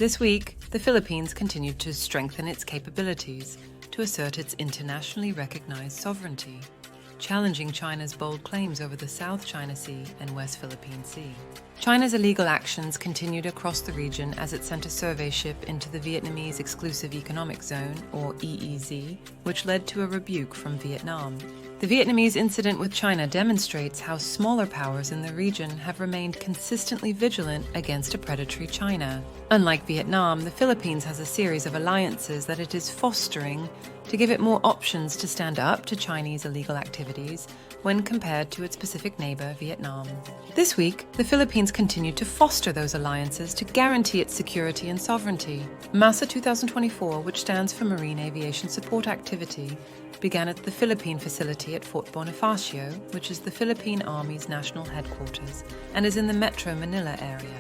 This week, the Philippines continued to strengthen its capabilities to assert its internationally recognized sovereignty, challenging China's bold claims over the South China Sea and West Philippine Sea. China's illegal actions continued across the region as it sent a survey ship into the Vietnamese Exclusive Economic Zone, or EEZ, which led to a rebuke from Vietnam. The Vietnamese incident with China demonstrates how smaller powers in the region have remained consistently vigilant against a predatory China. Unlike Vietnam, the Philippines has a series of alliances that it is fostering to give it more options to stand up to Chinese illegal activities when compared to its Pacific neighbor, Vietnam. This week, the Philippines continued to foster those alliances to guarantee its security and sovereignty. MASA 2024, which stands for Marine Aviation Support Activity, began at the Philippine facility at Fort Bonifacio, which is the Philippine Army's national headquarters, and is in the Metro Manila area.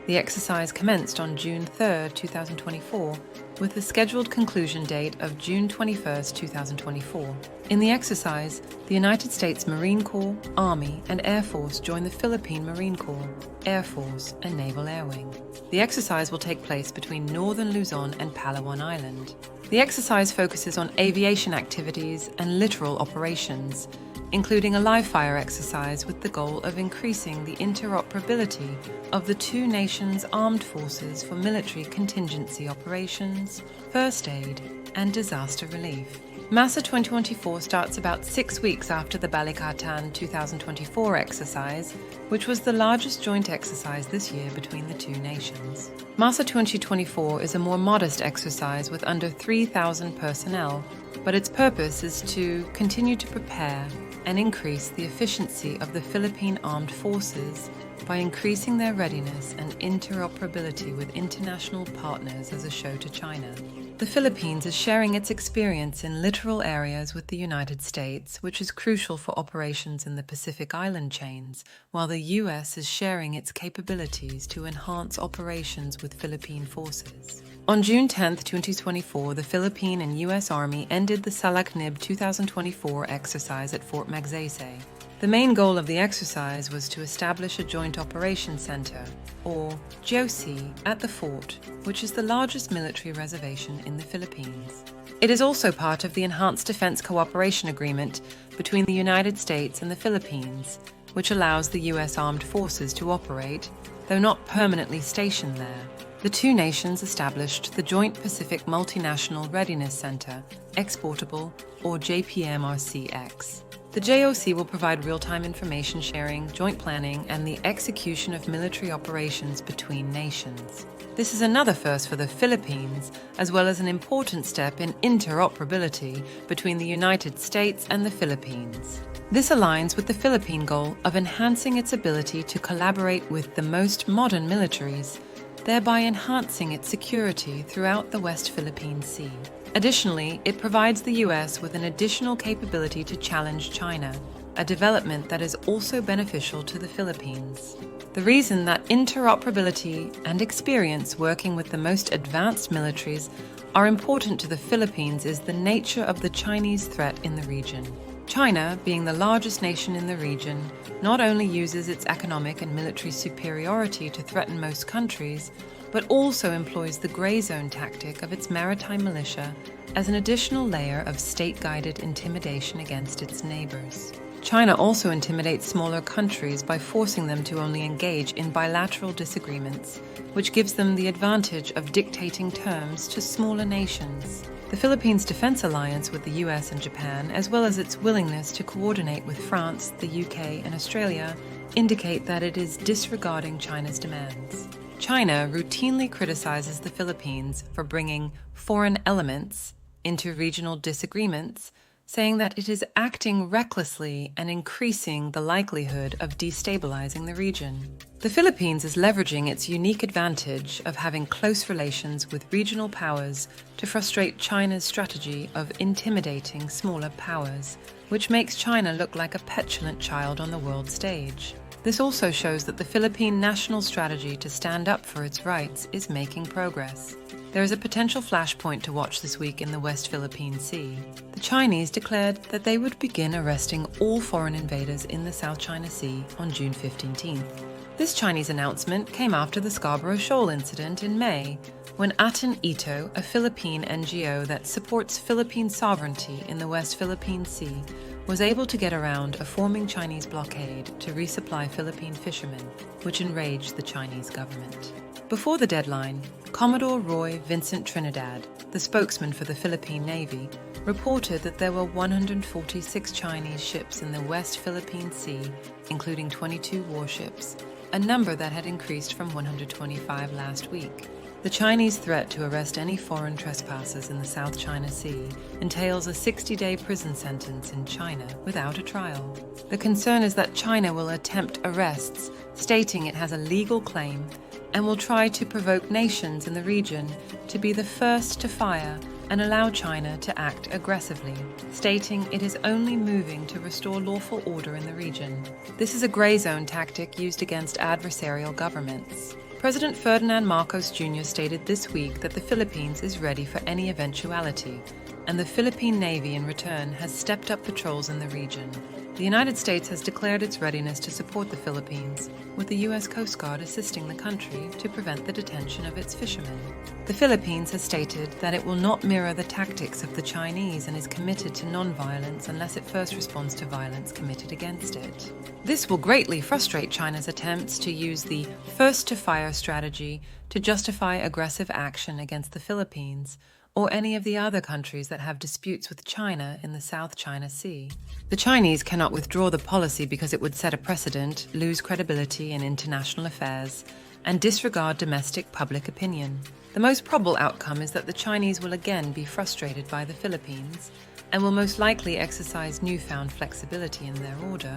The exercise commenced on June 3, 2024, with the scheduled conclusion date of June 21, 2024. In the exercise, the United States Marine Corps, Army, and Air Force join the Philippine Marine Corps, Air Force, and Naval Air Wing. The exercise will take place between northern Luzon and Palawan Island. The exercise focuses on aviation activities and littoral operations, including a live-fire exercise with the goal of increasing the interoperability of the two nations' armed forces for military contingency operations, first aid, and disaster relief. MASA 2024 starts about 6 weeks after the Balikatan 2024 exercise, which was the largest joint exercise this year between the two nations. MASA 2024 is a more modest exercise with under 3,000 personnel, but its purpose is to continue to prepare and increase the efficiency of the Philippine Armed Forces by increasing their readiness and interoperability with international partners as a show to China. The Philippines is sharing its experience in littoral areas with the United States, which is crucial for operations in the Pacific Island chains, while the U.S. is sharing its capabilities to enhance operations with Philippine forces. On June 10, 2024, the Philippine and U.S. Army ended the Salaknib 2024 exercise at Fort Magsaysay. The main goal of the exercise was to establish a Joint Operations Center, or JOC, at the fort, which is the largest military reservation in the Philippines. It is also part of the Enhanced Defense Cooperation Agreement between the United States and the Philippines, which allows the U.S. Armed Forces to operate, though not permanently stationed there. The two nations established the Joint Pacific Multinational Readiness Center, Exportable, or JPMRCX. The JOC will provide real-time information sharing, joint planning, and the execution of military operations between nations. This is another first for the Philippines, as well as an important step in interoperability between the United States and the Philippines. This aligns with the Philippine goal of enhancing its ability to collaborate with the most modern militaries, thereby enhancing its security throughout the West Philippine Sea. Additionally, it provides the U.S. with an additional capability to challenge China, a development that is also beneficial to the Philippines. The reason that interoperability and experience working with the most advanced militaries are important to the Philippines is the nature of the Chinese threat in the region. China, being the largest nation in the region, not only uses its economic and military superiority to threaten most countries, but also employs the gray zone tactic of its maritime militia as an additional layer of state-guided intimidation against its neighbors. China also intimidates smaller countries by forcing them to only engage in bilateral disagreements, which gives them the advantage of dictating terms to smaller nations. The Philippines' defense alliance with the US and Japan, as well as its willingness to coordinate with France, the UK, and Australia, indicate that it is disregarding China's demands. China routinely criticizes the Philippines for bringing foreign elements into regional disagreements, saying that it is acting recklessly and increasing the likelihood of destabilizing the region. The Philippines is leveraging its unique advantage of having close relations with regional powers to frustrate China's strategy of intimidating smaller powers, which makes China look like a petulant child on the world stage. This also shows that the Philippine national strategy to stand up for its rights is making progress. There is a potential flashpoint to watch this week in the West Philippine Sea. The Chinese declared that they would begin arresting all foreign invaders in the South China Sea on June 15th. This Chinese announcement came after the Scarborough Shoal incident in May, when Atan Ito, a Philippine NGO that supports Philippine sovereignty in the West Philippine Sea, was able to get around a forming Chinese blockade to resupply Philippine fishermen, which enraged the Chinese government. Before the deadline, Commodore Roy Vincent Trinidad, the spokesman for the Philippine Navy, reported that there were 146 Chinese ships in the West Philippine Sea, including 22 warships, a number that had increased from 125 last week. The Chinese threat to arrest any foreign trespassers in the South China Sea entails a 60-day prison sentence in China without a trial. The concern is that China will attempt arrests, stating it has a legal claim, and will try to provoke nations in the region to be the first to fire and allow China to act aggressively, stating it is only moving to restore lawful order in the region. This is a grey zone tactic used against adversarial governments. President Ferdinand Marcos Jr. stated this week that the Philippines is ready for any eventuality, and the Philippine Navy in return has stepped up patrols in the region. The United States has declared its readiness to support the Philippines, with the U.S. Coast Guard assisting the country to prevent the detention of its fishermen. The Philippines has stated that it will not mirror the tactics of the Chinese and is committed to non-violence unless it first responds to violence committed against it. This will greatly frustrate China's attempts to use the first-to-fire strategy to justify aggressive action against the Philippines, or any of the other countries that have disputes with China in the South China Sea. The Chinese cannot withdraw the policy because it would set a precedent, lose credibility in international affairs, and disregard domestic public opinion. The most probable outcome is that the Chinese will again be frustrated by the Philippines and will most likely exercise newfound flexibility in their order,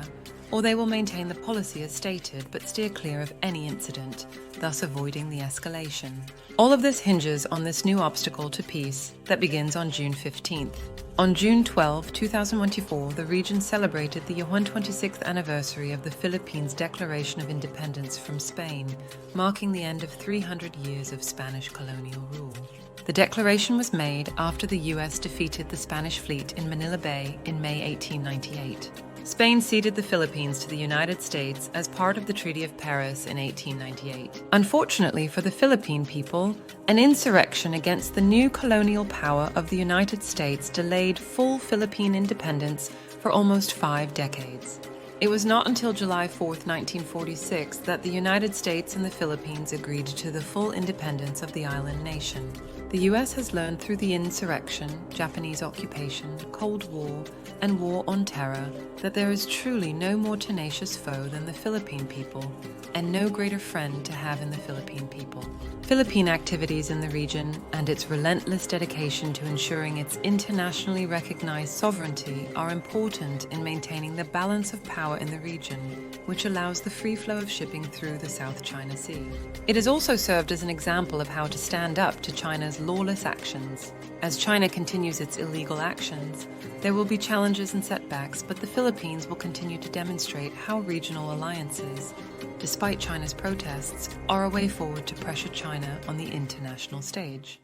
or they will maintain the policy as stated but steer clear of any incident, thus avoiding the escalation. All of this hinges on this new obstacle to peace that begins on June 15th. On June 12, 2024, the region celebrated the 126th anniversary of the Philippines' Declaration of Independence from Spain, marking the end of 300 years of Spanish colonial rule. The declaration was made after the U.S. defeated the Spanish fleet in Manila Bay in May 1898. Spain ceded the Philippines to the United States as part of the Treaty of Paris in 1898. Unfortunately for the Philippine people, an insurrection against the new colonial power of the United States delayed full Philippine independence for almost 5 decades. It was not until July 4, 1946, that the United States and the Philippines agreed to the full independence of the island nation. The U.S. has learned through the insurrection, Japanese occupation, Cold War, and war on terror that there is truly no more tenacious foe than the Philippine people, and no greater friend to have in the Philippine people. Philippine activities in the region and its relentless dedication to ensuring its internationally recognized sovereignty are important in maintaining the balance of power in the region, which allows the free flow of shipping through the South China Sea. It has also served as an example of how to stand up to China's lawless actions. As China continues its illegal actions, there will be challenges and setbacks, but the Philippines will continue to demonstrate how regional alliances, despite China's protests, are a way forward to pressure China on the international stage.